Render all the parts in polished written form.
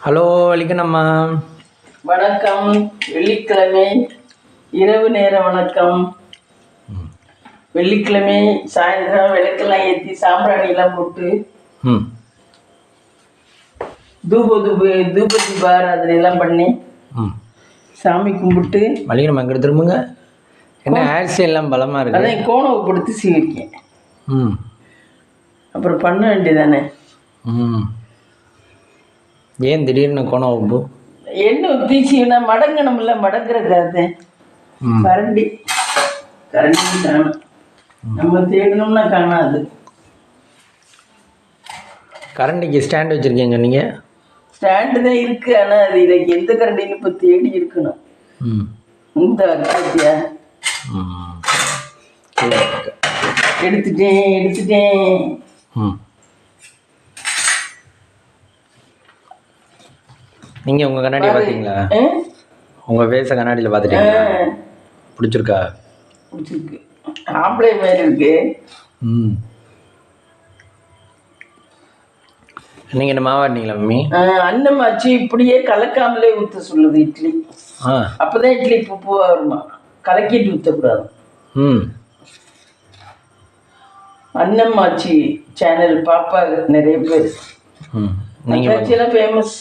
Hello வலிக்கண்ணம்மா. வணக்கம். வெள்ளிக்கிழமை இரவு நேர வணக்கம். வெள்ளிக்கிழமை சாயந்தரம் விளக்கெல்லாம் ஏற்றி சாம்பிராணிலாம் போட்டு தூபதி ஆராதனை எல்லாம் பண்ணி சாமி கும்பிட்டு வலிக்கண்ணம்மா இங்கிட்ட திரும்புங்க. என்ன ஆர்சி எல்லாம் பலமாக இருக்கு. அதான் கோணவை கொடுத்து சீவிருக்கேன். அப்புறம் பண்ண வேண்டியதானே. ஏன் திடீர்னு கோணம் உப்பு என்ன ஊற்றிச்சின்னா மடங்கணும்ல, மடங்குறக்காது. கரண்டி காணும், நம்ம தேடணும்னா காணாது. கரண்டிக்கு ஸ்டாண்ட் வச்சுருக்கீங்க சொன்னீங்க. ஸ்டாண்டு தான் இருக்குது, ஆனால் அது இதை எந்த கரண்டின்னு இப்போ தேடி இருக்கணும். இந்த அர்த்தத்தியா எடுத்துட்டேன். நீங்கள் உங்கள் கண்ணாடியை பார்த்தீங்களா? உங்கள் ஃபேஸை கண்ணாடியில் பார்த்துட்டீங்களா? பிடிச்சிருக்கா? பிடிச்சிருக்கு. ஆம்பளை மாதிரி இருக்கு. நீங்கள் என்ன மாவாட்டினீங்களா மம்மி? அன்னமாச்சு இப்படியே கலக்காமலே ஊற்ற சொல்லுது இட்லி. அப்போதான் இட்லி பூவாக வருமா, கலக்கிட்டு ஊற்றக்கூடாது. அன்னமாச்சி சேனல் பாப்பாங்க நிறைய பேர். நீங்கள் ஃபேமஸ்.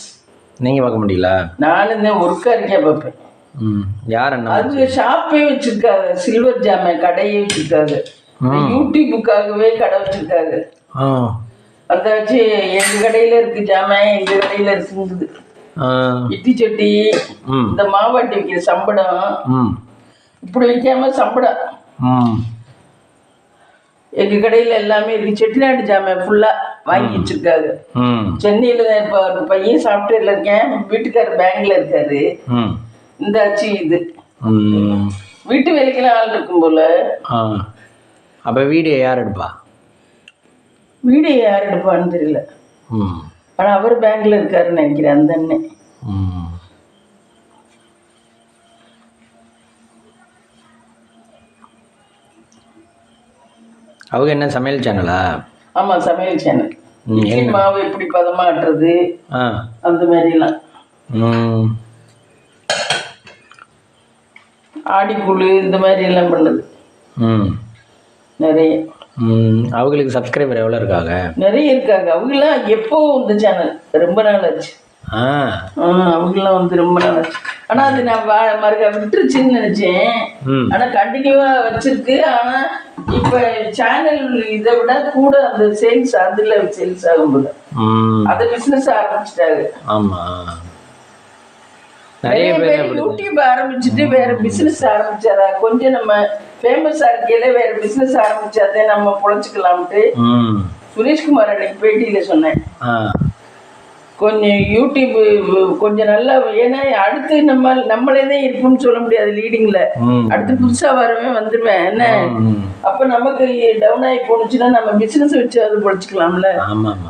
நீங்கள் பார்க்க முடியல? நானும் தான் ஒர்க்காக இருக்கேன் பார்ப்பேன். யார் அண்ணா? அது ஷாப்பே வச்சுருக்காங்க, சில்வர் ஜாமை கடையே வச்சுருக்காங்க, யூடியூப்புக்காகவே கடை வச்சுருக்காங்க. அதை வச்சு எங்கள் கடையில் இருக்குது ஜாமான், எங்கள் கடையில் இருக்குங்குது. இட்லி சட்டி, இந்த மாவாட்டி வைக்கிற சம்படம் இப்படி வைக்காம சம்படம் எங்கள் கடையில் எல்லாமே இருக்குது. செட்டிநாடு ஜாமான் ஃபுல்லாக வாங்கி வச்சுருக்காங்க. சென்னையில் தான் இப்போ ஒரு பையன் சாஃப்ட்வேரில் இருக்கேன், வீட்டுக்காரர் பேங்க்ல இருக்காரு. இந்த ஆச்சு இது வீட்டு வேலைக்கெல்லாம் ஆள் இருக்கும் போல. அப்போ வீடியோ யார் எடுப்பா? வீடியோ யார் எடுப்பான்னு தெரியல, ஆனால் அவர் பேங்க்ல இருக்காருன்னு நினைக்கிறேன் அந்த அண்ணன். அவங்க என்ன சமையல் சேனலா? ஆமாம், சமையல் சேனல். இட்லி மாவு எப்படி பதமாட்டுறது அந்த மாதிரிலாம், ஆடிக்கூழ் இந்த மாதிரி எல்லாம் பண்ணுது நிறைய. அவங்களுக்கு சப்ஸ்கிரைபர் எவ்வளோ இருக்காங்க? நிறைய இருக்காங்க. அவங்களாம் எப்போ இந்த சேனல் ரொம்ப நாள் ஆச்சு. அவங்களாம் வந்து ரொம்ப நாள் ஆச்சு. ஆனால் அது நான் மறுக்க விட்டுருச்சுன்னு நினச்சேன், ஆனால் கண்டினியூவாக வச்சிருக்கு. ஆனால் இப்போ சேனல் இதை விட கூட அந்த சேல்ஸ் அதில் சேல்ஸ் ஆகும்போது அதை பிஸ்னஸ் ஆரம்பிச்சிட்டாங்க. ஆமாம், நிறைய பேர் யூடியூப் ஆரம்பிச்சுட்டு வேற பிசினஸ் ஆரம்பிச்சாரா, கொஞ்சம் நம்ம ஃபேமஸா இருக்கையில வேற பிசினஸ் ஆரம்பிச்சாதே நம்ம பொழைச்சிக்கலாம்ட்டு சுரேஷ்குமார் அன்னைக்கு பேட்டியில சொன்னேன். கொஞ்சம் யூடியூப் கொஞ்சம் நல்லா, ஏன்னா அடுத்து நம்மளே தான் இருப்போம்னு சொல்ல முடியாது லீடிங்ல. அடுத்து புதுசா வரவே வந்துடுவேன் என்ன. அப்ப நமக்கு டவுன் ஆகி போனுச்சுன்னா நம்ம பிசினஸ் வச்சு அது பொழைச்சிக்கலாம்ல.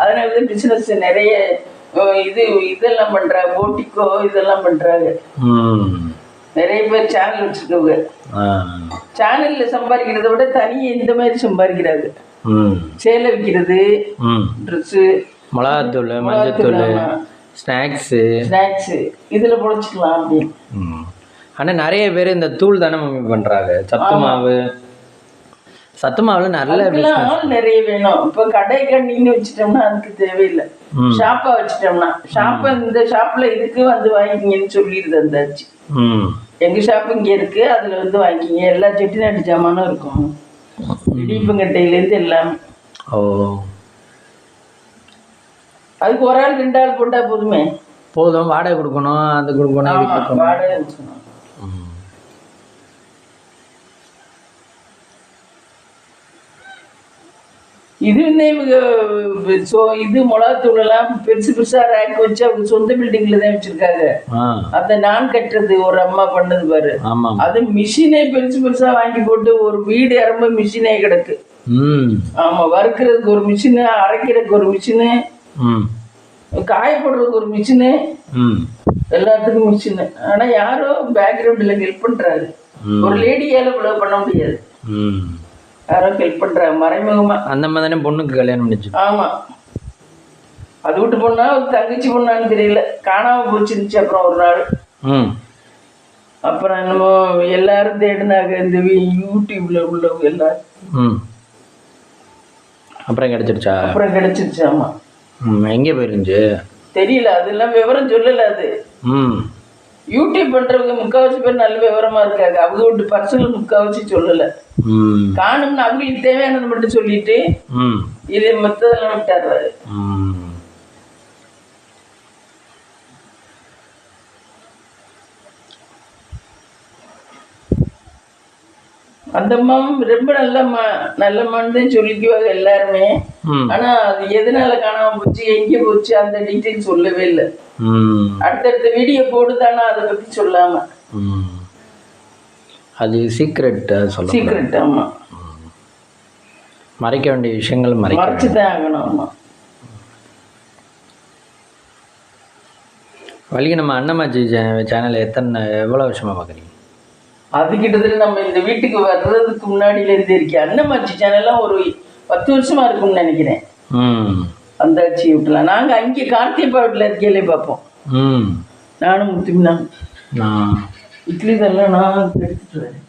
அதனாலதான் பிசினஸ் நிறைய இதெல்லாம் பண்றாங்க, போட்டிக்கோ இதெல்லாம் பண்றாங்க. நிறைய பேர் சேனல் வச்சிருக்கவங்க சேனல்ல சம்பாதிக்கிறத விட தனியே இந்த மாதிரி சம்பாதிக்கிறாங்க. சேலை விற்கிறது, ட்ரெஸ்ஸு, மிளகாத்தூள், மஞ்சத்தூள், ஸ்நாக்ஸு இதில் பொழைச்சிக்கலாம் அப்படின்னு. ஆனால் நிறைய பேர் இந்த தூள் தானே மம்மி பண்ணுறாங்க. சத்து மாவில் நல்ல ஆள் நிறைய வேணும். இப்போ கடை கண்ணின்னு வச்சுட்டோம்னா அதுக்கு தேவையில்லை. ஷாப்பா வச்சுட்டோம்னா இந்த ஷாப்ல இதுக்கு வந்து வாங்கிக்கிங்கன்னு சொல்லிடுது அந்தாச்சு. எங்க ஷாப் இங்கே இருக்கு, அதுல வந்து வாங்கிக்கிங்க. எல்லா செட்டிநாட்டு ஜாமானும் இருக்கும், இடிப்பங்கட்டையிலேருந்து எல்லாமே. அதுக்கு ஒரு ஆள் 2 ஆள் போட்டா போதுமே. போதும். வாடகை கொடுக்கணும், அது கொடுக்கணும், வாடகை கொடுக்கணும். இது மிளகாத்தூள் எல்லாம் பெருசு பெருசா ரேக் வச்சு அவங்க சொந்த பில்டிங்ல தான் வச்சிருக்காங்க. அந்த நான் கட்டுறது ஒரு அம்மா பண்ணது பாரு, அது மிஷினே பெருசு பெருசா வாங்கி போட்டு ஒரு வீடு இறம்ப மிஷினே கிடக்கு. ஆமா, வறுக்கிறதுக்கு ஒரு மிஷினு, அரைக்கிறதுக்கு ஒரு மிஷினு, காய போடுறதுக்கு ஒரு மிஷினு, எல்லாத்துக்கும் மிஷினு. ஆனா யாரோ பேக்ரவுண்ட்ல ஹெல்ப் பண்றாரு. ஒரு லேடியால இவ்வளவு பண்ண முடியாது. யாரோ ஹெல்ப் பண்றாங்க மறைமுகமா. அந்த மாதிரி பொண்ணுக்கு கல்யாணம் பண்ணிச்சு. ஆமா, அது விட்டு பொண்ணா ஒரு தங்கச்சி பொண்ணான்னு தெரியல, காணாம போச்சுருந்துச்சு. அப்புறம் ஒரு நாள் அப்புறம் என்னமோ எல்லாரும் தேடினாங்க, இந்த யூடியூப்ல உள்ளவங்க எல்லாரும். அப்புறம் கிடைச்சிருச்சா? அப்புறம் கிடைச்சிருச்சு. ஆமா. எங்கே போயிருந்துச்சு தெரியல, அதெல்லாம் விவரம் சொல்லல. அது யூடியூப் பண்றவங்க முக்காவாசி பேர் நல்ல விவரமா இருக்காங்க. அவங்க விட்டு பர்சனல் முக்காவாசி சொல்லல. காணும்னு அவங்களுக்கு தேவையானது மட்டும் சொல்லிட்டு இது மத்ததெல்லாம் விட்டாரு. அந்த அம்மாவும் ரொம்ப நல்லம்மான்னு தான் சொல்லிக்குவாங்க எல்லாருமே. ஆனா அது எதனால காணாம போச்சு, எங்க போச்சு, அந்த டீட்டெயில் சொல்லவே இல்லை. அடுத்தடுத்த வீடியோ போடுதானா அதை பத்தி சொல்லாம. அது சீக்ரெட். சீக்ரெட். ஆமா, மறைக்க வேண்டிய விஷயங்கள் மறைச்சுதான் ஆகணும். ஆமா. வழிக்கு நம்ம அன்னமாச்சி சேனல் எவ்வளோ வருஷமா பார்க்குறீங்க? அது கிட்டத்தட்ட நம்ம இந்த வீட்டுக்கு வர்றதுக்கு முன்னாடியில இருந்து இருக்கேன். அன்னமாச்சி சேனல்லாம் ஒரு 10 வருஷமா இருக்கும்னு நினைக்கிறேன். அந்த ஆட்சி விட்டுலாம் நாங்க அங்கே கார்த்திகப்பா வீட்டில் இருக்கையிலே பார்ப்போம். நானும் முத்துமினா இட்லி தரலாம் நான் எடுத்துட்டு வரேன்.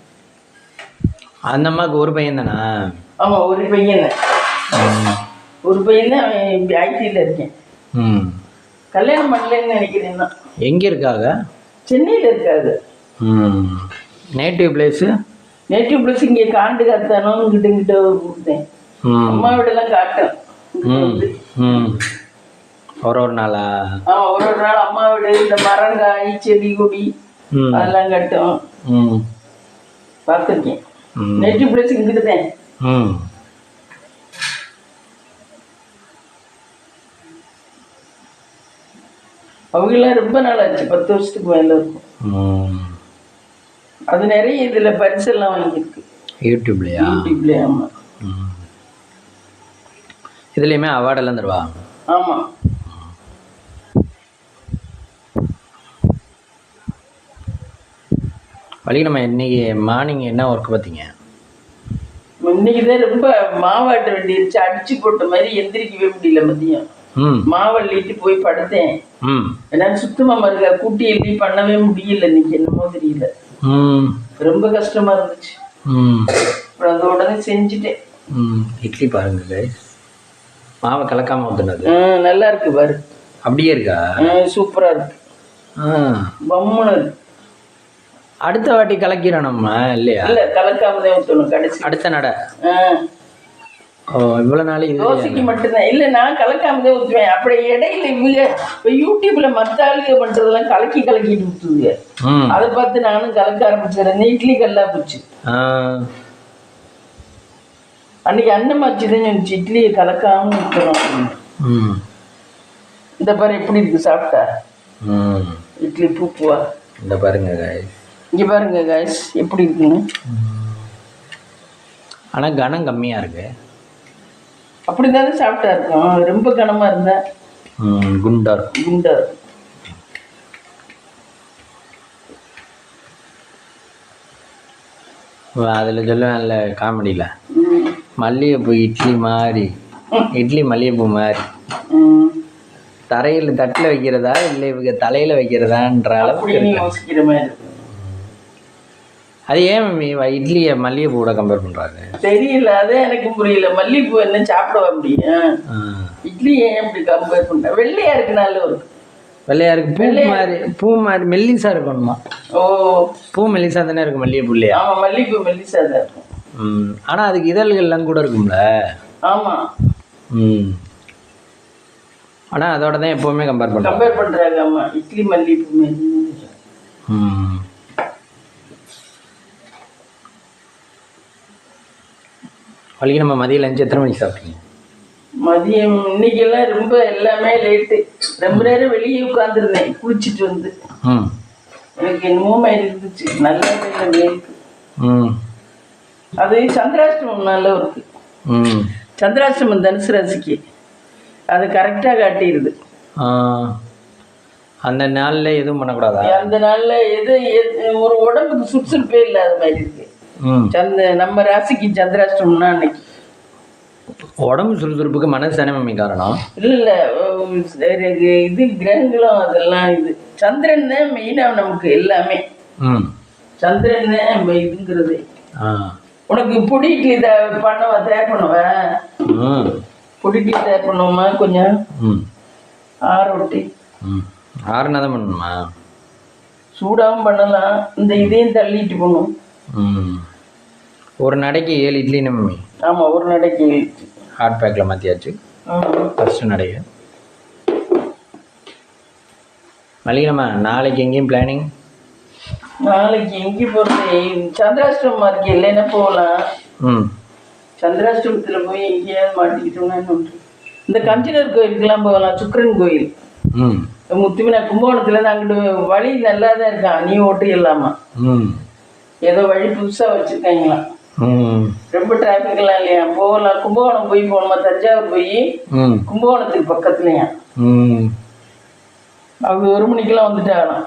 அந்த அம்மாவுக்கு ஒரு பையன் தானா? ஆமா, ஒரு பையன் தான். ஒரு பையன் தான். அவன் ஐடியில் இருக்கேன். கல்யாணம் பண்ணலன்னு நினைக்கிறேன். எங்க இருக்காங்க? சென்னையில் இருக்காது. Native place? நேட்டிவ் பிளேஸ் இங்கே காண்டு காத்தானோ கிட்ட கொடுத்தேன். அம்மா வீடெல்லாம் காட்டேன். ஒரு நாளா? ஒரு நாள் அம்மா வீடு இந்த மரங்காய் செடி கொடி அதெல்லாம் கட்டும் பார்த்துருக்கேன். நேட்டிவ் பிளேஸ் இங்கிட்டுதான். அவங்கெல்லாம் ரொம்ப நாள் ஆச்சு, 10 வருஷத்துக்கு மேல இருக்கும். அது நிறைய இதுல பரிசெல்லாம் வாங்கியிருக்கு. யூடியூப்லயா? யூடியூப்லயே. ஆமா. இதுலயுமே அவார்டெல்லாம் தருவாங்க. ஆமா. வழி நம்ம இன்னைக்கு மார்னிங் என்ன ஒர்க் பார்த்தீங்க? இன்னைக்குதான் ரொம்ப மாவாட்ட வேண்டியிருச்சு. அடிச்சு போட்ட மாதிரி எந்திரிக்கவே முடியல. மதியம் மாவள்ளிட்டு போய் படுத்தேன். என்னால சுத்தமா மருக கூட்டி எழுதி பண்ணவே முடியல. இன்னைக்கு என்னமோ தெரியல, ரொம்ப கஷ்டமா இருந்துச்சு. அப்புறம் அதை உடனே செஞ்சுட்டேன். இட்லி பாருங்க, மாவை கலக்காம ஊத்துனது நல்லா இருக்கு பாரு. அப்படியே இருக்கா? சூப்பரா இருக்கு. பம்முன்னு இருக்கு. அடுத்த வாட்டி கலக்கிறோம் நம்ம இல்லையா? இல்ல, கலக்காம தான் ஊற்றணும் கடைசி. அடுத்த நட. இவ்வளவு நாள் தோசைக்கு மட்டும்தான். இல்ல, நான் கலக்காம தான் ஊற்றுவேன். அப்படி இடையில இவங்க இப்போ யூடியூப்ல மற்ற ஆளுக பண்றதெல்லாம் கலக்கிட்டு ஊற்றுதுங்க. அதை பார்த்து நானும் கலக்க ஆரம்பிச்சிடுறேன். இட்லி கல்லா போச்சு. அன்னைக்கு அன்னமாச்சி தான் சொன்னிச்சு இட்லியை கலக்காம ஊற்றணும். இந்த பாரு எப்படி இருக்கு சாப்பிட்டா. இட்லி பூவா. இந்த பாருங்க காய்ஸ், இங்க பாருங்க காய்ஸ் எப்படி இருக்குன்னு. ஆனா கனம் கம்மியா இருக்கு. அப்படிதானே சாப்பிட்டா இருக்கும். ரொம்ப கனமா இருந்தா குண்டா இருக்கும். குண்டா இருக்கும். அதுல சொல்லுவேன்ல காமெடியில, மல்லிகைப்பூ இட்லி மாதிரி, இட்லி மல்லிகைப்பூ மாதிரி தரையில் தட்டில் வைக்கிறதா இல்லை இவங்க தலையில வைக்கிறதான்ற அளவுக்கு யோசிக்கிற மாதிரி இருக்கு. அது ஏன் மம்மி இட்லியை மல்லிகைப்பூட கம்பேர் பண்றாங்க தெரியல. அதே எனக்கு புரியல. மல்லிகைப்பூ என்ன சாப்பிட முடியும், இட்லி ஏன் இப்படி கம்பேர் பண்ற? வெள்ளையா இருக்கு, நல்ல ஒரு வெள்ளையா இருக்கு. பூ மாதிரி மெல்லிசா இருக்கணுமா? ஓ, பூ மெல்லிசா தானே இருக்கு மல்லிகைப்பூ இல்லையா? ஆமா, மல்லிகைப்பூ மெல்லிசா தான் இருக்கும். ஆனா அதுக்கு இதழ்கள்லாம் கூட இருக்கும்ல. ஆமா. ஆனா அதோட தான் எப்பவுமே கம்பேர் பண்றாங்க. ஆமா, இட்லி மல்லிகைப்பூ மாதிரி. வழிக்கு நம்ம மதியம் லஞ்ச் எத்தனை மணிக்கு சாப்பிட்டீங்க? மதியம் இன்னைக்கெல்லாம் ரொம்ப எல்லாமே லேட்டு. ரொம்ப நேரம் வெளியே உட்காந்துருந்தேன் குளிச்சுட்டு வந்து. எனக்கு என்னமோ மாதிரி இருந்துச்சு. நல்லா இருக்கு. அது சந்திராஷ்டமம் நல்லா இருக்கு. சந்திராஷ்டமம் தனுசு ராசிக்கு அது கரெக்டா காட்டிடுது. அந்த நாள்ல எதுவும் பண்ணக்கூடாதா? அந்த நாள்ல ஒரு உடம்புக்கு சுறுசுறுப்பே இல்லாத மாதிரி இருக்கு. நம்ம ராசிக்கு சந்திராஷ்டமம்னா அன்னைக்கு உடம்பு சுறுசுறுப்புக்கு மனசு தானே மம்மி காரணம்? இல்லை இது கிரகங்களும் அதெல்லாம் இது. சந்திரன் தான் மெயினாக நமக்கு எல்லாமே. சந்திரன் தான் இதுங்கிறது. உனக்கு பொடி இட்லி தயார் பண்ணுவேன். பொடி இட்லி தயார் பண்ணுவோமா? கொஞ்சம் ஆற ஒட்டி ஆறுனா தான் பண்ணணுமா? சூடாகவும் பண்ணலாம். இந்த இதையும் தள்ளிட்டு போகணும். ஒரு நடைக்கு 7 இட்லி மம்மி. ஆமாம், ஒரு நடைக்கு 7 இட்லி. ஹாட் பேக்கில் மாற்றியாச்சு. ஃபஸ்ட்டு நடைக்கு மல்லிகம்மா. நாளைக்கு எங்கேயும் பிளானிங்? நாளைக்கு எங்கேயும் போகிறது? சந்திராஷ்டமம் இருக்கு, இல்லைன்னா போகலாம். சந்திராஷ்டமத்தில் போய் எங்கேயாவது மாட்டிக்கிட்டோம்னா இந்த கஞ்சனர் கோயிலுக்கெல்லாம் போகலாம். சுக்கரன் கோயில் முத்துமினா கும்பகோணத்துலேருந்து அங்கிட்டு வழி நல்லா தான் இருக்கான். நீ ஓட்டு இல்லாமா ஏதோ வழி புதுசாக வச்சுருக்காங்களாம். ரொம்ப டிராஃபிக் எல்லாம் இல்லையா? போகலாம். கும்பகோணம் போய் போகணுமா? தஞ்சாவூர் போய் கும்பகோணத்துக்கு பக்கத்துலையா? அவங்க 1 மணிக்கெல்லாம் வந்துட்டாங்களாம்.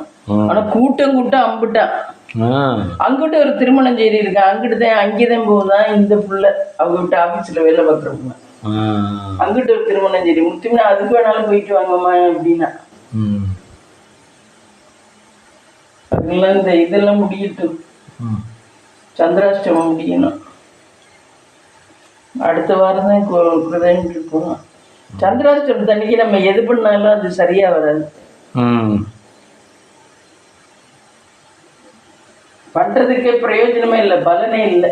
ஆனால் கூட்டம் அம்பிட்டான். அங்கிட்ட ஒரு திருமணம் செய்தி இருக்கா. அங்கேதான் போகுதான் இந்த புள்ள. அவங்க விட்டு ஆஃபீஸில் வேலை பார்க்குறவங்க. அங்கிட்ட ஒரு திருமணம் செய்தி. முத்துமினா அதுக்கு வேணாலும் போயிட்டு வாங்கம்மா அப்படின்னா. அதெல்லாம் இந்த இதெல்லாம் முடியட்டும். சந்திராஷ்டமம் முடியணும். அடுத்த வாரம் தான் குழந்தைங்களுக்கு போகலாம். சந்திராஷ்டமம் தண்ணிக்கு நம்ம எது பண்ணாலும் அது சரியா வராது. பண்றதுக்கே பிரயோஜனமே இல்லை, பலனே இல்லை.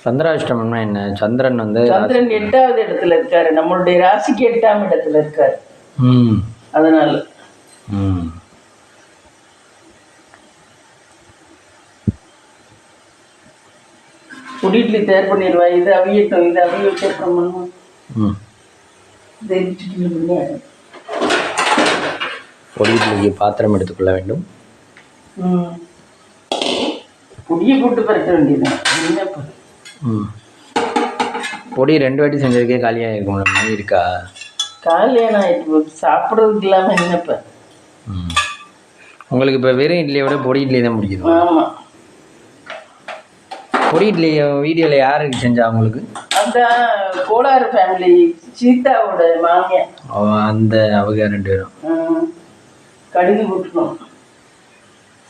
சந்திராஷ்டமம்னா என்ன? சந்திரன் 8வது இடத்துல இருக்காரு. நம்மளுடைய ராசிக்கு 8ஆம் இடத்துல இருக்காரு. அதனால பொடி இட்லி தயார் பண்ணிடுவா. இது அவியட்டும். இது அவிய வச்சிருக்கோம். பொடி இட்லிக்கு பாத்திரம் எடுத்துக்கொள்ள வேண்டும். பொடியை போட்டு பரட்ட வேண்டியது. பொடி 2 வாட்டி செஞ்சதுக்கே காலியாக இருக்கும். இருக்கா? காலியான ஆயிட்டு சாப்பிட்றதுக்கு இல்லாமல் என்னப்ப. உங்களுக்கு இப்போ வெறும் இட்லியை விட பொடி இட்லி தான் பிடிக்குது. ஆமாம். பொடி இட்லி வீடியோவில் யாருக்கு செஞ்சா உங்களுக்கு? அந்த கோளாறு ஃபேமிலி, சீதாவோட மாமியார். அந்த அவங்க 2 பேரும் கடுகு போட்டுக்கணும்.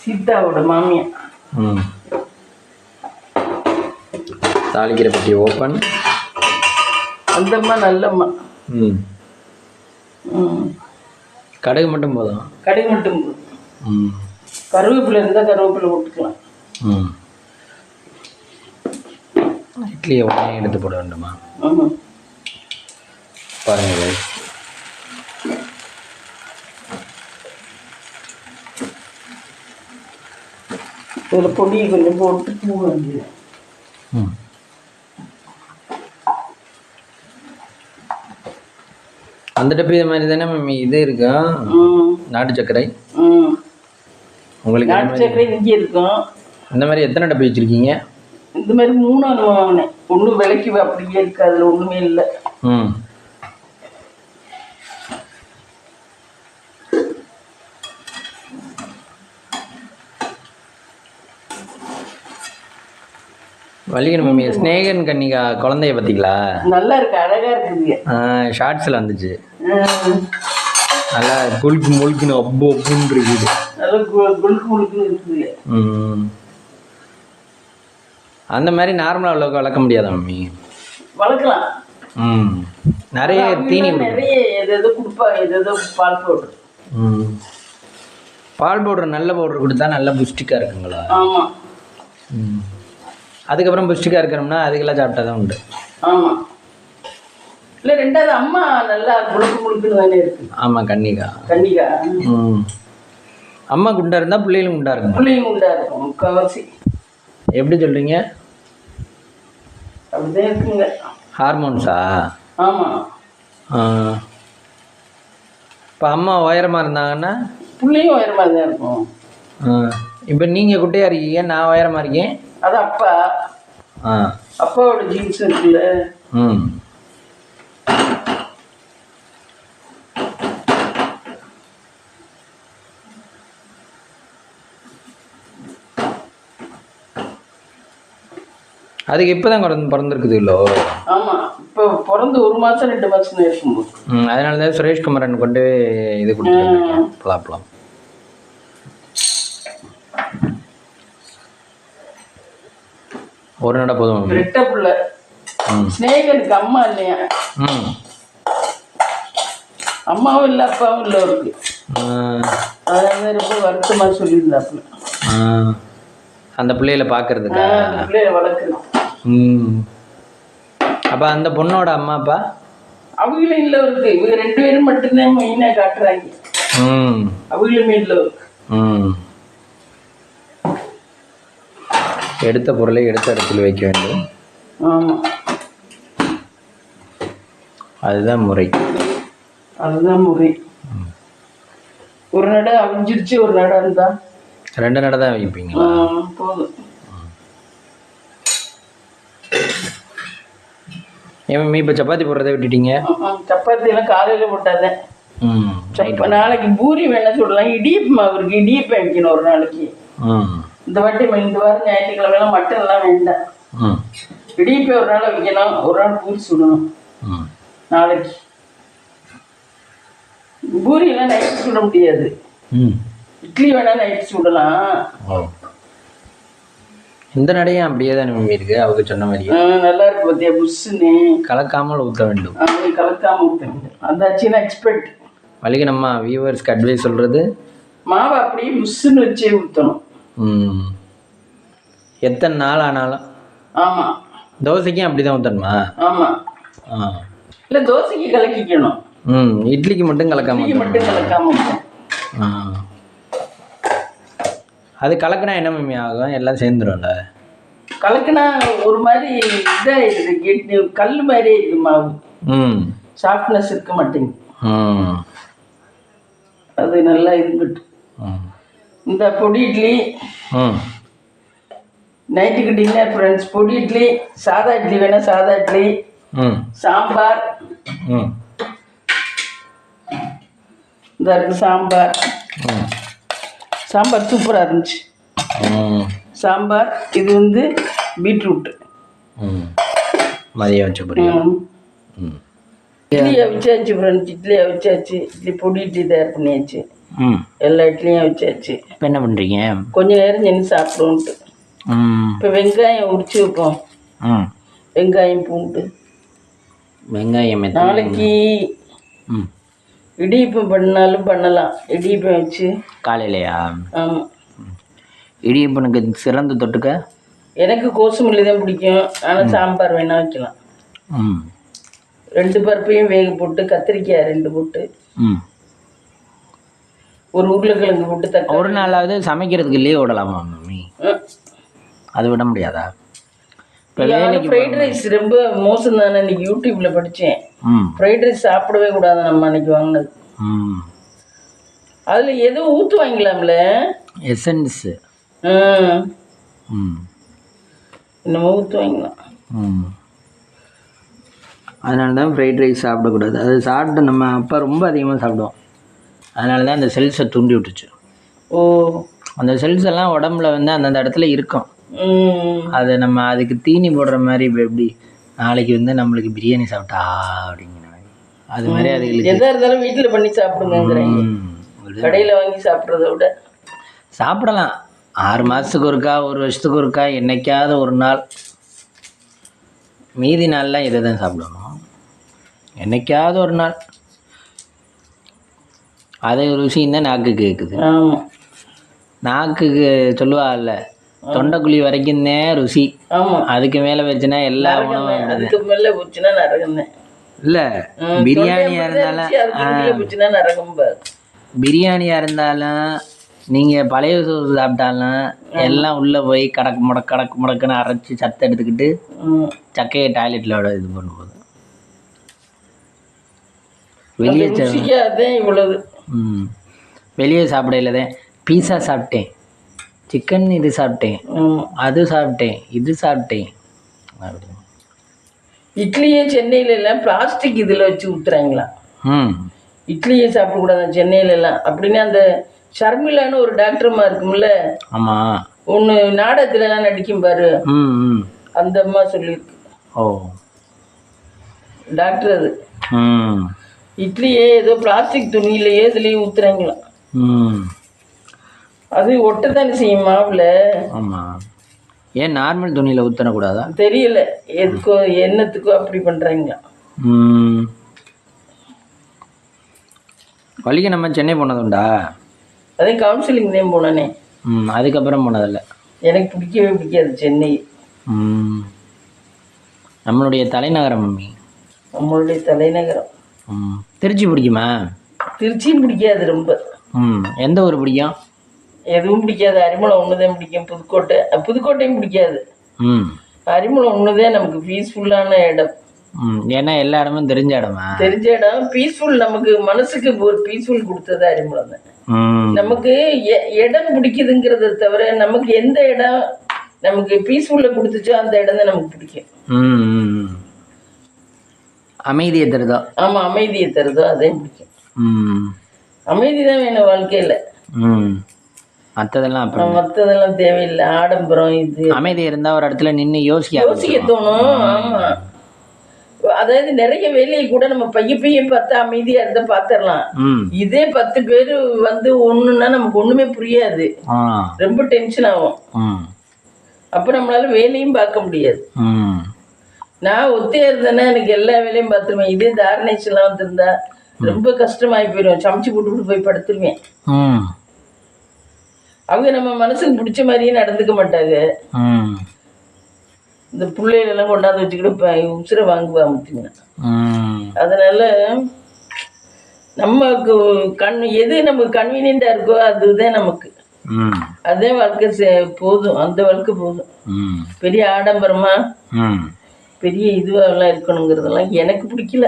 சீதாவோட மாமியார். தாளிக்கிற பெட்டி ஓப்பன். அந்தம்மா நல்லம்மா. கடுகு மட்டும் போதும். கடுகு மட்டும் போதும். கருவேப்பிலை இருந்தால் கருவேப்பிலை போட்டுக்கலாம். இட்லியை உடனே எடுத்து போட வேண்டுமா? பாருங்க. இதில் பொடியை கொஞ்சம் போட்டு பூ வேண்டியது. அந்த டப்பி இது மாதிரி தானே மம்மி இது இருக்கு? நாட்டு சர்க்கரை. உங்களுக்கு நாட்டு சர்க்கரை இங்கே இருக்கும். இந்த மாதிரி எத்தனை டப்பி வச்சுருக்கீங்க? இந்த மாதிரி 3 வாங்கினேன். ஒன்றும் விலைக்கு அப்படியே இருக்கு. அதில் ஒன்றுமே இல்லை. வலிக்கணும் மம்மி. ஸ்னேகன் கன்னிகா குழந்தைய பார்த்தீங்களா? நல்லா இருக்கு, அழகா இருக்குது. ஷார்ட்ஸில் வந்துச்சு. நல்லா குலுக்கு முழுக்குன்னு அப்புன்னு இருக்குது. நல்லா குலுக்கு முழுக்குன்னு இருக்குது. அந்த மாதிரி நார்மலாக அவ்வளோக்கு வளர்க்க முடியாதா மம்மி? வளர்க்கலாம். நிறைய தீனி நிறைய எதோ கொடுப்பாங்க. எதோ பால் பவுடர். பால் பவுடர் நல்ல பவுடர் கொடுத்தா நல்லா புஷ்டிக்காக இருக்குங்களா? ஆமாம். அதுக்கப்புறம் புஷ்டிக்காக இருக்கணும்னா அதுக்கெல்லாம் சாப்பிட்டா தான் உண்டு. ஆமாம். இல்லை, 2வது அம்மா நல்லா முழுக்கு முழுக்குன்னு தானே இருக்கு. ஆமாம், கன்னிகா. அம்மா குண்டா இருந்தால் பிள்ளைகளும் குண்டா இருக்கும். பிள்ளையும் குண்டா இருக்கும் முக்கால்வாசி. எப்படி சொல்கிறீங்க? அப்படிதான் இருக்குங்க. ஹார்மோன்ஸா? ஆமாம். இப்போ அம்மா உயரமாக இருந்தாங்கன்னா பிள்ளையும் உயரமாக தான் இருக்கும். இப்போ நீங்கள் குட்டையாக இருக்கீங்க, நான் உயரமாக இருக்கேன். அது அப்பா. அப்பாவோட ஜீன்ஸ் இருக்குல்ல. அதுக்கு இப்போதான் பிறந்திருக்குது இல்லோ. ஆமா, இப்போ பிறந்து 1 மாசம் 2 மாசம் இருக்கும்போது. அதனால தான் சுரேஷ்குமாரன் கொண்டு இது கொடுத்துருக்கேன் பலாப்பழம். ஒரு நட போதும். ரெட்ட புள்ள. ஸ்நேகனுக்கு அம்மா இல்லையா? அம்மாவும் இல்லை அப்பாவும் இல்லை அவருக்கு. அதனால ரொம்ப வருத்தமா சொல்லியிருந்தாப்புல அந்த பிள்ளைகளை பார்க்கறதுக்கு, பிள்ளைய வளர்க்குறது. அப்போ அந்த பொண்ணோட அம்மா அப்பா அவங்களும் இல்லை அவருக்கு. இவங்க 2 பேரும் மட்டும்தான் மெயினா காட்டுறாங்க. அவங்களுமே இல்லை அவருக்கு. எடுத்த பொருளை எடுத்த இடத்துல வைக்க வேண்டும். ஆமா, அதுதான் முறை. அதுதான் முறை. ஒரு நடை அவிஞ்சிருச்சு, ஒரு நடை இருந்தா 2 நடை தான் வைப்பீங்களா? போதும். ஏன் இப்போ சப்பாத்தி போடுறதை விட்டுட்டீங்க? சப்பாத்தி எல்லாம் காலையில போட்டாதேன். நாளைக்கு பூரி வேணா சொல்லலாம். இடியப்பம் அவருக்கு இடியப்பம் வைக்கணும் ஒரு நாளைக்கு. இந்த வாரம் ஞாயிற்றுக்கிழமை எல்லாம் மட்டன் எல்லாம் வேண்டாம். இடியப்பம் ஒரு நாள் வைக்கணும், ஒரு நாள் பூரி சுடணும். நாளைக்கு பூரி எல்லாம் நைட்டு சுட முடியாது. இட்லி வேணா நைட்டு சுடலாம். இந்த நடையும் அப்படியே தான் இருக்கு. அவங்க சொன்ன மாதிரி நல்லா இருக்கு பத்தியா? புஷ்ஷுன்னு கலக்காமல் ஊற்ற வேண்டும். கலக்காம ஊற்ற வேண்டும். அதாச்சும் எக்ஸ்பெக்ட் வலிக்கு நம்ம வியூவர்ஸ்க்கு அட்வைஸ் சொல்றது, மாவை அப்படியே புஷ்ஷுன்னு வச்சே ஊற்றணும். எத்தனை நாள் ஆனாலும். ஆமா, தோசைக்கும் அப்படிதான் ஊற்றணுமா? ஆமா. இல்லை, தோசைக்கு கலக்கிக்கணும். இட்லிக்கு மட்டும் கலக்காம அது கலக்குனா என்ன மம்மி ஆகும்? எல்லாம் சேர்ந்துரும்ல. கலக்குனா ஒரு மாதிரி இதாகிடுது, கல் மாதிரி இருக்கு மாவு. சாஃப்ட்னஸ் இருக்க மாட்டேங்குது. அது நல்லா இருந்துட்டு. இந்த பொடி இட்லி நைட்டுக்கு டின்னர் ஃப்ரெண்ட்ஸ். பொடி இட்லி, சாதா இட்லி வேணா சாதா இட்லி, சாம்பார். இந்த இருக்கு சாம்பார். சாம்பார் சூப்பராக இருந்துச்சு. சாம்பார். இது பீட்ரூட் மதியம் வச்ச பொரியல். இட்லி அவிச்சாச்சு ஃப்ரெண்ட்ஸ். இட்லி அவிச்சாச்சு. இட்லி பொடி இட்லி தயார் பண்ணியாச்சு. எல்லா இட்லியும் அவிச்சாச்சு. இப்போ என்ன பண்ணுறீங்க? கொஞ்ச நேரம் செஞ்சு சாப்பிடுவோன்ட்டு. இப்போ வெங்காயம் உரிச்சு வைப்போம். வெங்காயம் பூண்டு வெங்காயம். நாளைக்கு இடியப்பம் பண்ணாலும் பண்ணலாம். இடியப்பம் வச்சு காலையிலையா? ஆமாம். இடியப்பனுக்கு சிறந்த தொட்டுக்க எனக்கு கோசுமல்லி தான் பிடிக்கும். ஆனால் சாம்பார் வேணா வைக்கலாம். 2 பருப்பையும் வேக போட்டு, கத்திரிக்காய் 2 போட்டு, ஒரு உருளைக்கிழங்கு போட்டு தக்காளி. ஒரு நாளாவது சமைக்கிறதுக்கு லீவ் விடலாமா மம்மி? அது விட முடியாதா? ஃப்ரைட் ரைஸ் ரொம்ப மோசம் தானே. இன்னைக்கு யூடியூப்ல படித்தேன். ஃப்ரைட் ரைஸ் சாப்பிடவே கூடாது. நம்ம அன்னைக்கு வாங்கினது அதில் எதுவும் ஊற்றுவாங்களாம்ல, எசன்ஸ் என்னமோ ஊற்றுவாங்களாம். அதனால தான் ஃப்ரைட் ரைஸ் சாப்பிடக்கூடாது. அது சாப்பிட்டு நம்ம அப்பா ரொம்ப அதிகமாக சாப்பிடுவோம். அதனால தான் அந்த செல்ஸை தூண்டி விட்டுச்சு. அந்த செல்ஸ் எல்லாம் உடம்புல அந்தந்த இடத்துல இருக்கும். அதை நம்ம அதுக்கு தீனி போடுற மாதிரி. இப்போ எப்படி நாளைக்கு நம்மளுக்கு பிரியாணி சாப்பிட்டா அப்படிங்கிற மாதிரி, அது மாதிரி அதுகளுக்கு எதாக இருந்தாலும் வீட்டில் பண்ணி சாப்பிடுங்கிறீங்க. கடையில் வாங்கி சாப்பிட்றத விட சாப்பிடலாம். 6 மாதத்துக்கு ஒருக்கா, 1 வருஷத்துக்கு ஒருக்கா, என்னைக்காவது ஒரு நாள். மீதி நாள்லாம் இதை தான் சாப்பிடணும். என்னைக்காவது ஒரு நாள். அது ருசின்னு தான் நாக்கு கேட்குது. நாக்குக்கு சொல்லுவாங்கல்ல, தொண்டைக்குழி வரைக்கும் தான் ருசி. அதுக்கு மேலே வச்சுன்னா எல்லா உணவும் அதுக்கு மேலே போச்சுன்னா நரகம். இல்லை, பிரியாணியாக இருந்தாலும் பிரியாணியாக இருந்தாலும் நீங்கள் பழைய சோறு சாப்பிட்டாலும் எல்லாம் உள்ளே போய் கடக்கு முடக்குன்னு அரைச்சி சத்தை எடுத்துக்கிட்டு சக்கையை டாய்லெட்டில் விட இது பண்ணும்போது வெளியே இவ்வளவு. வெளியே சாப்பிடையில தான் பீஸா சாப்பிட்டேன், சிக்கன் இது சாப்பிட்டேன், அது சாப்பிட்டேன், இது சாப்பிட்டேன் அப்படி. இட்லியே சென்னையில எல்லாம் பிளாஸ்டிக் இதில் வச்சு ஊற்றுறாங்களா? இட்லியே சாப்பிடக்கூடாது சென்னையில எல்லாம் அப்படின்னு. அந்த ஷர்மிலான்னு ஒரு டாக்டர்மா இருக்கும்ல, ஆமாம், ஒன்று நாடகத்துலலாம் நடிக்கும் பாரு, அந்த அம்மா சொல்லியிருக்கு. ஓ டாக்டர் அது. ம் இட்லியே ஏதோ பிளாஸ்டிக் துணியிலேயே இதுலேயும் ஊற்றுறாங்களாம். ம் அது ஒட்ட தானே செய்யும் மாவில். ஆமாம். ஏன் நார்மல் துணியில் ஊற்றக்கூடாதா? தெரியல எதுக்கோ என்னத்துக்கோ அப்படி பண்ணுறாங்க. வலிக்கு நம்ம சென்னை போனதுண்டா? அதே கவுன்சிலிங் தான் போனேனே. அதுக்கப்புறம் போனதில்லை. எனக்கு பிடிக்கவே பிடிக்காது சென்னை. நம்மளுடைய தலைநகரம் மம்மி. நம்மளுடைய தலைநகரம். திருச்சி பிடிக்குமா? திருச்சியும் பிடிக்காது ரொம்ப. எந்த ஊர் பிடிக்கும்? எதுவும் பிடிக்காது. அரிமளம் ஒன்று தான் பிடிக்கும். புதுக்கோட்டையும் பிடிக்காது. அரிமளம் ஒன்று தான் நமக்கு பீஸ்ஃபுல்லான இடம். ஏன்னா எல்லா இடமும் தெரிஞ்ச இடமா? தெரிஞ்ச இடம் பீஸ்ஃபுல். நமக்கு மனசுக்கு ஒரு பீஸ்ஃபுல் கொடுத்தது அரிமளம் தான். நமக்கு இடம் பிடிக்குதுங்கிறத தவிர நமக்கு எந்த இடம் நமக்கு பீஸ்ஃபுல்ல கொடுத்துச்சோ அந்த இடம் தான் நமக்கு பிடிக்கும். அமைதியை தருதோ? ஆமா, அமைதியை தருதோ அதே பிடிக்கும். அமைதி தான் வேணும் வாழ்க்கையில. மற்றதெல்லாம் தேவையில்லை. ஆடம்பரம் இது. அமைதி இருந்தா ஒரு இடத்துல நின்று யோசிக்க தோணும். ஆமா, அதாவது நிறைய வேலையை கூட நம்ம பையன் பார்த்தா அமைதியா இருந்தா பாத்திரலாம். இதே 10 பேரு வந்து ஒண்ணுன்னா நமக்கு ஒண்ணுமே புரியாது. ரொம்ப டென்ஷன் ஆகும். அப்ப நம்மளால வேலையும் பார்க்க முடியாது. நான் ஒத்தையா இருந்தேன்னா எனக்கு எல்லா வேலையும் பார்த்துருவேன். இதே தாரணேஷ் எல்லாம் வந்துருந்தா ரொம்ப கஷ்டமாயி போயிடும். சமைச்சு போட்டு போய் படுத்துருவேன். அவங்க நம்ம மனசுக்கு பிடிச்ச மாதிரியே நடந்துக்க மாட்டாங்க. இந்த பிள்ளைகளெல்லாம் கொண்டாந்து வச்சுக்கிட்டு உசுரை வாங்குவா முட்டிங்க. அதனால நமக்கு எது நமக்கு கன்வீனியண்டா இருக்கோ அதுதான் நமக்கு. அதே வாழ்க்கை போதும். அந்த வாழ்க்கை போதும். பெரிய ஆடம்பரமா பெரிய இதுவெல்லாம் இருக்கணுங்கிறதெல்லாம் எனக்கு பிடிக்கல.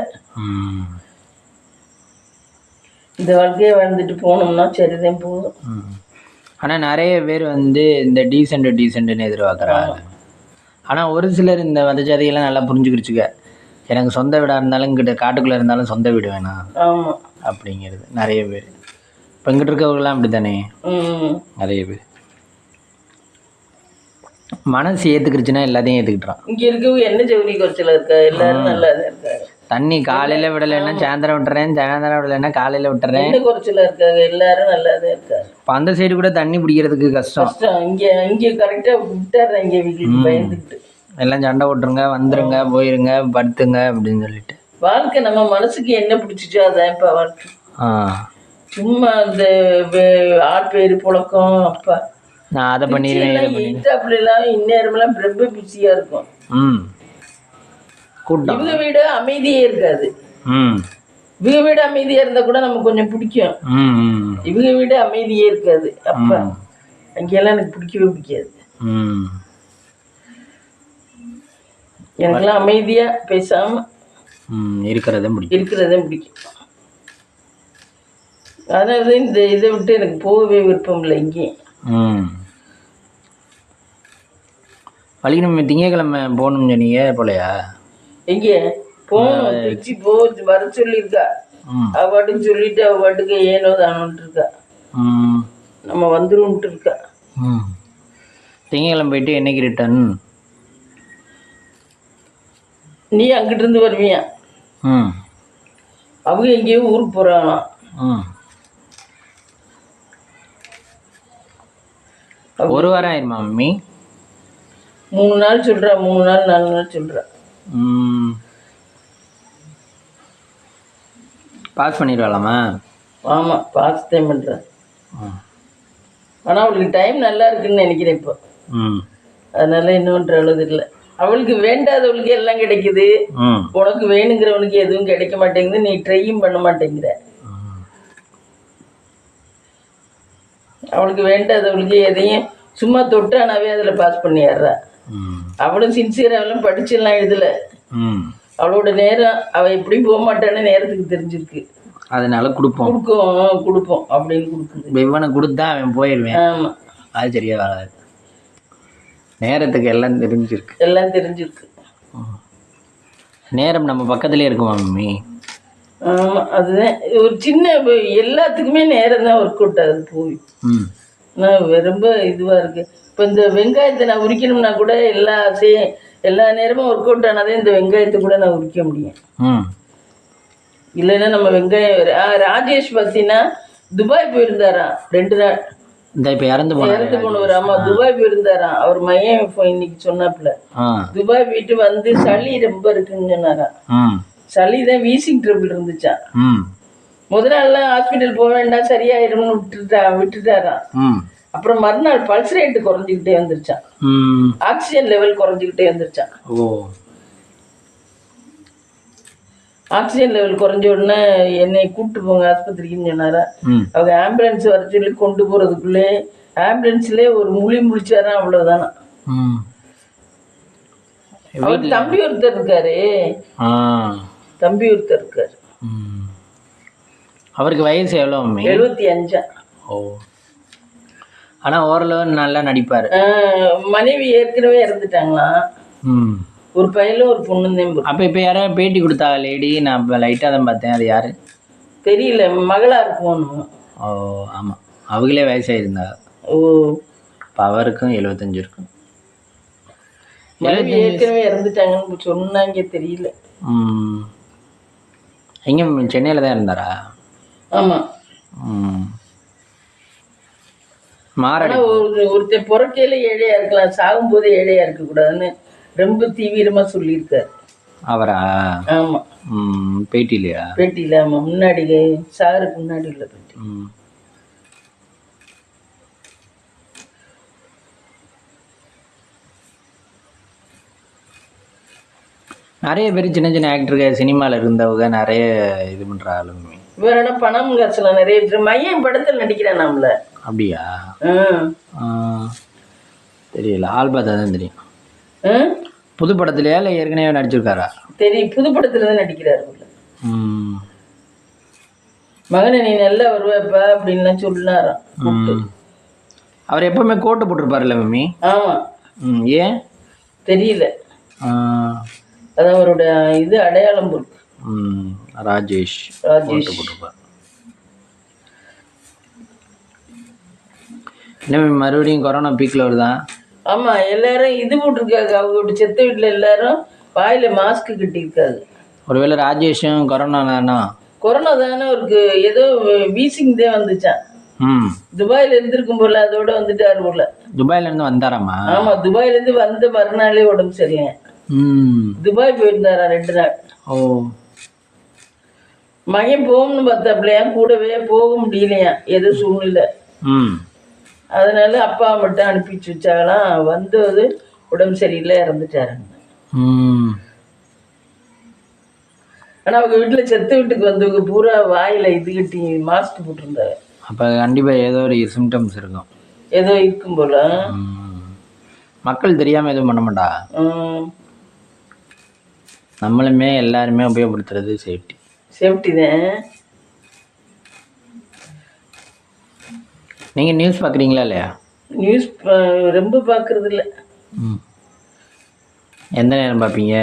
இந்த வாழ்க்கையை வாழ்ந்துட்டு போனோம்னா சரிதான் போதும். ஆனால் நிறைய பேர் வந்து இந்த டீசெண்ட்டுன்னு எதிர்பார்க்குறாங்க. ஆனால் ஒரு சிலர் இந்த மத ஜாதிகள்லாம் நல்லா புரிஞ்சுக்கிடுச்சுக்க. எனக்கு சொந்த வீடாக இருந்தாலும் இங்கிட்ட காட்டுக்குள்ளே இருந்தாலும் சொந்த வீடு வேணாம் அப்படிங்கிறது நிறைய பேர். இப்போ இங்கிட்ட இருக்கவங்களாம் அப்படி தானே நிறைய பேர். மனசு ஏற்றுக்கிடுச்சுன்னா எல்லாத்தையும் ஏற்றுக்கிட்டான். இங்கே இருக்கவங்க என்ன ஜவுளி குறைச்சல இருக்கா? எல்லாரும் நல்லா தான் இருக்காங்க. தண்ணி காலையில் விடலைன்னா சாயந்தரம் விட்டுறேன், சாயந்தரம் விடலைன்னா காலையில் விட்டுறேன். என்ன குறைச்சல இருக்காங்க? எல்லாரும் நல்லா தான் இருக்காங்க. இப்போ அந்த சைடு கூட தண்ணி பிடிக்கிறதுக்கு கஷ்டம். இங்கே கரெக்டாக விட்டுறேன். இங்கே வீட்டுக்கு பயந்துக்கிட்டு எல்லாம் சண்டை போட்டுருங்க, வந்துருங்க, போயிருங்க, படுத்துங்க அப்படின்னு சொல்லிட்டு. வாழ்க்கை நம்ம மனசுக்கு என்ன பிடிச்சிச்சோ அதான் இப்போ வாழ்க்கை. சும்மா இந்த ஆள் பேர் புழக்கம் அப்பா நான் அதை பண்ணிடுவேன் அப்படிலாம் இந்நேரமெல்லாம் ரொம்ப பிஸியா இருக்கும். இவங்க வீடு அமைதியே இருக்காது. இவங்க வீடு அமைதியா இருந்தா கூட நமக்கு கொஞ்சம் பிடிக்கும். இவங்க வீடு அமைதியே இருக்காது. அப்ப அங்கெல்லாம் எனக்கு பிடிக்கவே பிடிக்காது. எனக்கெல்லாம் அமைதியா பேசாம இருக்கிறதும் பிடிக்கும். அதனாலதான் இந்த இதை விட்டு எனக்கு போகவே விருப்பம் இல்லை. இங்கேயும் வலிக்கணும். திங்கக்கிழமை போகணும் சொன்னீங்க, போலையா? எங்கே போகணும்? திருச்சி வர சொல்லியிருக்கா. அவ பாட்டுக்கு சொல்லிட்டு அவ பாட்டுக்கு ஏனோ தானோன்ட்டு இருக்கா. நம்ம வந்துருன்ட்டு இருக்கா. திங்கக்கிழமை போயிட்டு என்னைக்கு ரிட்டர்ன்? நீ அங்கிட்ட இருந்து வருவியா? அவங்க எங்கேயோ ஊருக்கு போறாங்களாம். ஒரு வாரம் ஆயிருமா மம்மி? 3 நாள் சொல்றா. 3 நாள் 4 நாள் சொல்றா. பாஸ் பண்ணிடுவாளாமா? ஆமா, பாஸ் தான் பண்றேன். ஆனா அவளுக்கு டைம் நல்லா இருக்குன்னு நினைக்கிறேன் இப்போ. அதனால இன்னொன்ற அளவு இல்லை. அவளுக்கு வேண்டாதவளுக்கு எல்லாம் கிடைக்குது. உனக்கு வேணுங்கிறவனுக்கு எதுவும் கிடைக்க மாட்டேங்குது. நீ ட்ரையும் பண்ண மாட்டேங்கிற. அவளுக்கு வேண்டாதவளுக்கு எதையும் சும்மா தொட்டானாவே அதில் பாஸ் பண்ணிடுறா. அவளும் சின்சியராக படிச்செல்லாம் எழுதலை. அவளோட நேரம் அவள் எப்படி போக மாட்டான்னு நேரத்துக்கு தெரிஞ்சிருக்கு. அதனால கொடுப்போம் அப்படின்னு கொடுக்குது. இவனை கொடுத்தா அவன் போயிடுவேன். ஆமாம், அது சரியா வராது. நேரத்துக்கு எல்லாம் தெரிஞ்சிருக்கு. நேரம் நம்ம பக்கத்துலேயே இருக்குமா மம்மி? ஆமாம், அதுதான் ஒரு சின்ன எல்லாத்துக்குமே நேரம் தான் ஒர்க் அவுட் ஆகுது. போய் நான் ரொம்ப இதுவாக இருக்குது. இப்போ இந்த வெங்காயத்தை நான் உரிக்கணும்னா கூட எல்லா எல்லா நேரமும் ஒர்க் அவுட் ஆனாதே இந்த வெங்காயத்தை கூட நான் உரிக்க முடியும். இல்லைன்னா நம்ம வெங்காயம் ராஜேஷ் பார்த்தீங்கன்னா துபாய் போயிருந்தாராம் 2 நாள். இந்த இப்போ இறந்து போனவர். ஆமா, துபாய் போயிருந்தாராம். அவர் மையம் இன்னைக்கு சொன்னாப்புல துபாய் போயிட்டு வந்து சளி ரொம்ப இருக்குன்னு சொன்னாராம். சளி தான் வீசிங் ட்ரபிள் இருந்துச்சான். முதல் நாள்லாம் ஹாஸ்பிட்டல் போக வேண்டாம் சரியாயிடும்னு விட்டுட்டாராம். அப்புறம் மறுநாள் பல்ஸ் ரேட்டு குறைஞ்சிக்கிட்டே வந்துருச்சான். ஆக்சிஜன் லெவல் குறைஞ்சிக்கிட்டே வந்துருச்சான். ஆக்சிஜன் லெவல் குறைஞ்ச உடனே என்னை கூப்பிட்டு போங்க ஆஸ்பத்திரிக்குன்னு சொன்னாரா. அவங்க ஆம்புலன்ஸ் வர சொல்லி கொண்டு போறதுக்குள்ளே ஆம்புலன்ஸ்லேயே ஒரு முழிச்சாராம். அவ்வளவுதானா. அவர் தம்பி ஒருத்தர் இருக்காரு. அவருக்கு வயசு எவ்வளோ? 75. ஆனா ஓரளவு நல்லா நடிப்பாரு. மனைவி ஏற்கனவே இறந்துட்டாங்களாம். ஒரு பையனும் ஒரு பொண்ணு. அப்போ இப்போ யாராவது பேட்டி கொடுத்தா லேடி? நான் இப்போ லைட்டாக தான் பார்த்தேன். அது யாரு தெரியல. மகளா இருக்கும். ஓ ஆமாம், அவங்களே வயசாயிருந்தா. ஓ, இப்போ அவருக்கும் 75 இருக்கும். ஏற்கனவே இறந்துட்டாங்கன்னு சொன்னாங்க. தெரியல. எங்கே சென்னையில் தான் இருந்தாரா? ஆமாம். ஒருத்தர் பிறக்கையில ஏழையா இருக்கலாம், சாகும்போது ஏழையா இருக்கக்கூடாதுன்னு ரொம்ப தீவிரமா சொல்லியிருக்காரு. அவரா? ஆமா. பேட்டிலையா? பேட்டியில. ஆமா, முன்னாடி சாருக்கு முன்னாடி உள்ள பேட்டி. நிறைய பேர் சின்ன சின்ன ஆக்டருக்கு சினிமாவில் இருந்தவங்க நிறைய இது பண்ணுறாங்க. வேற என்ன பணம் காசுலாம் நிறைய பேர் மையம் படத்தில் நடிக்கிறேன் நம்மள. அப்படியா? தெரியல, ஆள் பார்த்தா தான் தெரியும். புது படத்துலையா இல்லை ஏற்கனவே நடிச்சிருக்காரா? தெரியும், புது படத்துல தான் நடிக்கிறாரு. மகனை நீ நல்லா வருவாப்பா அப்படின்லாம் சொன்னாராம். அவர் எப்பவுமே கோட்டு போட்டிருப்பாருல்ல மம்மி? ஆமா. ஏன் தெரியல. அதான் அவரோட இது அடையாளம் இருக்கு. ராஜேஷ் போட்டிருப்பார். என்ன மறுபடியும் கொரோனா பீக்ல வருதான்? ஆமா, எல்லாரும் இது போட்டிருக்காங்க. அவங்க செத்த வீட்டுல எல்லாரும் வாயில மாஸ்க் கட்டியிருக்காங்க. ஒருவேளை ராஜேஷும் கொரோனா தானா? கொரோனா தானே இருக்கு. ஏதோ வீசிங் தான் வந்துச்சான். துபாயில இருந்திருக்கும் போல, அதோட வந்துட்டாரு போல. துபாயில இருந்து வந்தாராமா? ஆமா, துபாயில இருந்து வந்த மறுநாளே உடம்பு சரியா துபாய் போயிருந்தாரா 2 நாள். ஓ, மகன் போகணும்னு பார்த்தாப்லையா, கூடவே போக முடியலையா, ஏதோ சூழ்நிலை. அதனால அப்பா மட்டும் அனுப்பிச்சு வச்சாங்களாம். வந்தது உடம்பு சரியில்லை, இறந்துட்டாருங்க. ஆனா அவங்க வீட்டுல செத்த வீட்டுக்கு வந்தவங்க பூரா வாயில இது கட்டி மாஸ்க் போட்டிருந்தாங்க. அப்ப கண்டிப்பா ஏதோ ஒரு சிம்டம்ஸ் இருக்கும். ஏதோ இருக்கும் போல. மக்கள் தெரியாம எதுவும் பண்ண மாட்டா. நம்மளுமே எல்லாருமே உபயோகப்படுத்துறது சேஃப்டி தான். நீங்க நியூஸ் பாக்குறீங்களா இல்லையா? நியூஸ் ரொம்ப பாக்குறது இல்லை. எந்த நேரம் பார்ப்பீங்க?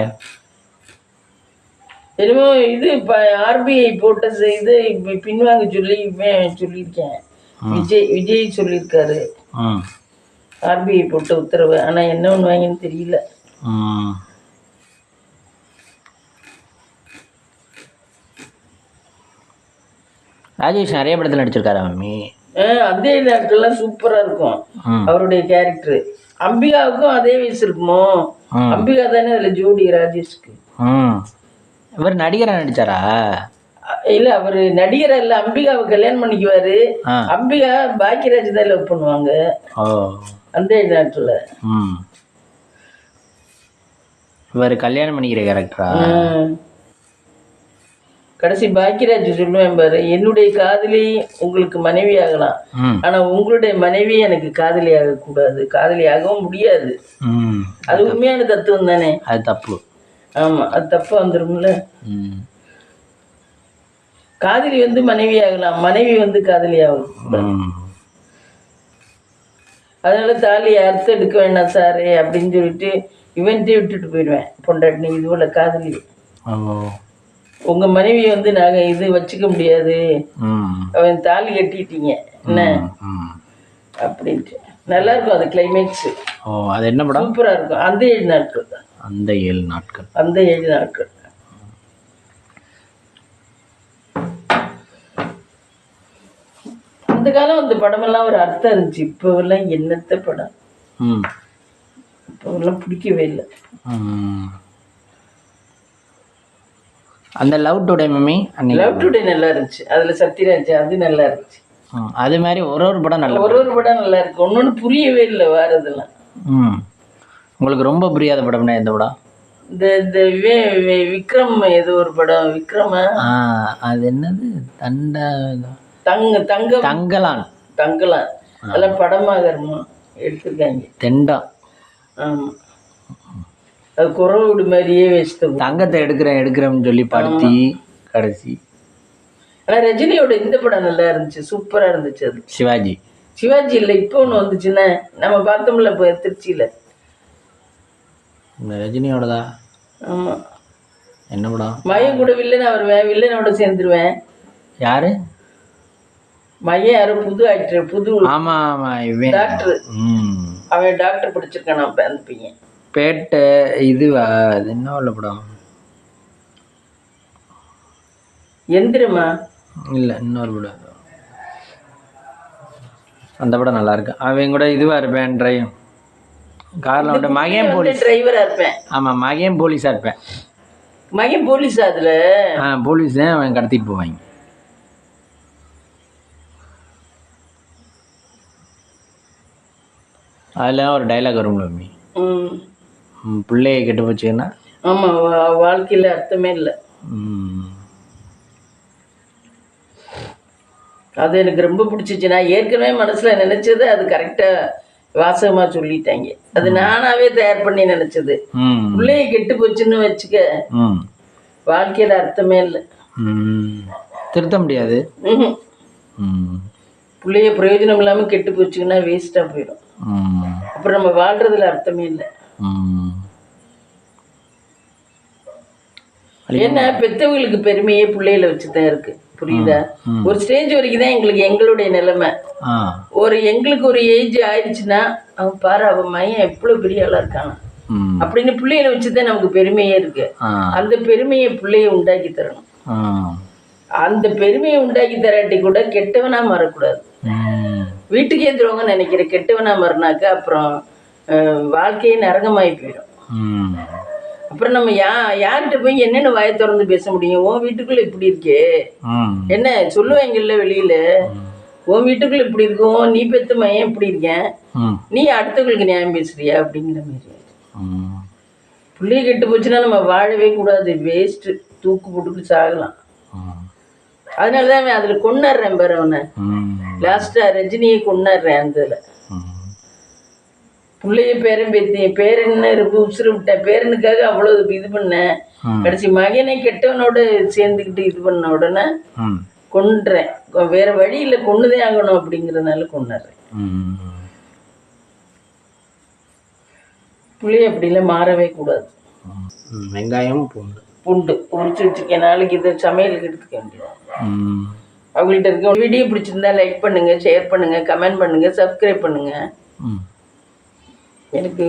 என்னமோ இது ஆர்பிஐ போட்ட இது பின்வாங்க சொல்லி சொல்லியிருக்கேன். விஜய் சொல்லியிருக்காரு ஆர்பிஐ போட்ட உத்தரவு. ஆனா என்ன பண்ணுவாங்கன்னு தெரியல. ராஜேஷ் நிறைய படத்தில் நடிச்சிருக்காரு மம்மி. அதே நேரத்துலாம் சூப்பரா இருக்கும் அவருடைய கேரக்டர். அம்பிகாவுக்கும் அதே வயசு இருக்குமோ? அம்பிகா தானே அதுல ஜோடி ராஜேஷ்க்கு. இவர் நடிகரா நடிச்சாரா? இல்ல, அவரு நடிகரா இல்ல, அம்பிகாவை கல்யாணம் பண்ணிக்குவாரு. அம்பிகா பாக்கியராஜ் தான் லவ் பண்ணுவாங்க அந்த நேரத்துல. இவர் கல்யாணம் பண்ணிக்கிற கேரக்டரா? கடைசி பாக்கியராஜ் சொல்லுவேன் பாரு, என்னுடைய காதலி உங்களுக்கு மனைவி ஆகலாம், ஆனா உங்களுடைய மனைவி எனக்கு காதலி ஆகக்கூடாது, காதலி ஆகவும் முடியாது. அது உண்மையான தத்துவம் தானே? அது தப்பு. ஆமா, அது தப்பா வந்துரும்ல. காதலி மனைவி ஆகலாம், மனைவி காதலி ஆகும். அதனால தாலி அறுத்து எடுக்க வேண்டாம் சாரு அப்படின்னு சொல்லிட்டு இவன்ட்டே விட்டுட்டு போயிடுவேன். பொண்டாட்டி இது போல காதலி, உங்க மனைவி நாங்க இது வச்சுக்க முடியாது, அவன் தாலி கட்டிட்டீங்க என்ன அப்படின்ட்டு. நல்லா இருக்கும் அது கிளைமேக்ஸ். அது என்ன படம்? சூப்பரா இருக்கும். அந்த 7 நாட்கள் தான். அந்த 7 நாட்கள். அந்த 7 நாட்கள். அந்த காலம் அந்த படமெல்லாம் ஒரு அர்த்தம் இருந்துச்சு. இப்போ எல்லாம் என்னத்த படம், இப்போ எல்லாம் பிடிக்கவே இல்லை. அந்த love today mummy, love today நல்லா இருந்துச்சு. அதில் சத்யராஜ் அது நல்லா இருந்துச்சு. அது மாதிரி ஒரு படம் நல்லா, ஒரு படம் நல்லா இருக்கு. ஒன்னொன்று புரியவே இல்லை வாரதெல்லாம். உங்களுக்கு ரொம்ப புரியாத படம்னா எந்த படம்? இந்த விக்ரம் ஏதோ ஒரு படம், விக்ரம அது என்னது, தங்கலான் அதெல்லாம் படமாக எடுத்துருக்காங்க. தெண்டம். ஆமாம், அது குறவுடு மாதிரியே வச்சுட்டு தங்கத்தை எடுக்கிறேன்னு சொல்லி படுத்தி கடைசி. ஆனால் ரஜினியோட இந்த படம் நல்லா இருந்துச்சு, சூப்பராக இருந்துச்சு. அது சிவாஜி இல்லை, இப்போ ஒன்று வந்துச்சுன்னா நம்ம பார்த்தோம்ல இப்போ திருச்சியில். ரஜினியோடதா? ஆமாம். என்ன படம்? மையம் கூட வில்லனா வருவேன், வில்லனோட சேர்ந்துருவேன். யாரு மையம்? யாரும் புது ஆக்டர், புது. ஆமா ஆமா, இவன் டாக்டர். அவன் டாக்டர் படிச்சிருக்கான். அப்போ அந்த பையன் பேட்டை இதுவா, அது என்ன உள்ள படம்? எந்திரமா? இல்லை, இன்னொரு படம். அந்த படம் நல்லா இருக்கு. அவன் கூட இதுவா இருப்பேன், டிரைவ் கார்ல விட்டு மகன் போலீஸ் டிரைவரா இருப்பேன். ஆமா, மகன் போலீஸா இருப்பேன். மகன் போலீஸ்? அதுல போலீஸ் தான் அவன் கடத்திட்டு போவாங்க. அதுல ஒரு டைலாக் வரும்ல, பிள்ளைய கெட்டு போச்சுன்னா. ஆமா, வாழ்க்கையில அர்த்தமே இல்லை. அது எனக்கு ரொம்ப பிடிச்சிச்சு. நான் ஏற்கனவே மனசுல நினைச்சது அது கரெக்டா வாசகமா சொல்லிட்டாங்க. அது நானாவே தயார் பண்ணி நினைச்சது. பிள்ளைய கெட்டு போச்சுன்னு வச்சுக்க, வாழ்க்கையில அர்த்தமே இல்லை, திருத்த முடியாது. பிள்ளைய பிரயோஜனம் இல்லாம கெட்டு போச்சுன்னா வேஸ்டா போயிடும். அப்புறம் நம்ம வாழ்றதுல அர்த்தமே இல்லை. ஏன்னா பெத்தவங்களுக்கு பெருமையே பிள்ளைகளை வச்சுதான் இருக்கு, புரியுதா? ஒரு ஸ்டேஜ் வரைக்கும் தான் எங்களுடைய நிலைமை. எங்களுக்கு ஒரு ஏஜ் ஆயிடுச்சுன்னா, அவன் பாரு அவன் மையம் எவ்வளவு பெரிய ஆளா இருக்கான் அப்படின்னு பிள்ளைகளை வச்சுதான் நமக்கு பெருமையே இருக்கு. அந்த பெருமையை பிள்ளைய உண்டாக்கி தரணும். அந்த பெருமையை உண்டாக்கி தராட்டி கூட கெட்டவனா மாறக்கூடாது. வீட்டுக்கே துரோகம் நினைக்கிற கெட்டவனா மாறினாக்க அப்புறம் வாழ்க்கையே நரகமாயி போயிடும். அப்புறம் நம்ம யார்கிட்ட போய் என்னென்ன வாயை திறந்து பேச முடியும்? உன் வீட்டுக்குள்ள இப்படி இருக்கே, என்ன சொல்லுவாங்கல்ல வெளியில, உன் வீட்டுக்குள்ள இப்படி இருக்கும், நீ பெத்த மையம் இப்படி இருக்கேன், நீ அடுத்தவங்களுக்கு நியாயம் பேசுறியா அப்படிங்கிற மாதிரி. பிள்ளைய கெட்டு போச்சுன்னா நம்ம வாழவே கூடாது, வேஸ்ட், தூக்கு போட்டுட்டு சாகலாம். அதனாலதான் அவன் அதுல கொண்டாடுறேன் பாரு, அவனை லாஸ்டா ரஜினியை கொண்டாடுறேன். அந்த பிள்ளைய பேரன் பேத்தி பேரன்னு உசுறு விட்டேன், பேரனுக்காக அவ்வளவு இது பண்ணேன். கடைசி மகனை கெட்டவனோட சேர்ந்துக்கிட்டு இது பண்ண உடனே கொண்டுறேன். வேற வழியில கொண்டுதான் ஆகணும் அப்படிங்கறதுனால கொண்டுறேன். பிள்ளைய அப்படிலாம் மாறவே கூடாது. வெங்காயம் பூண்டு உரிச்சு வச்சுக்க, நாளைக்கு இதை சமையலுக்கு எடுத்துக்க வேண்டியது. அவங்கள்ட்ட இருக்க வீடியோ பிடிச்சிருந்தா லைக் பண்ணுங்க, ஷேர் பண்ணுங்க, கமெண்ட் பண்ணுங்க, சப்ஸ்கிரைப் பண்ணுங்க. எனக்கு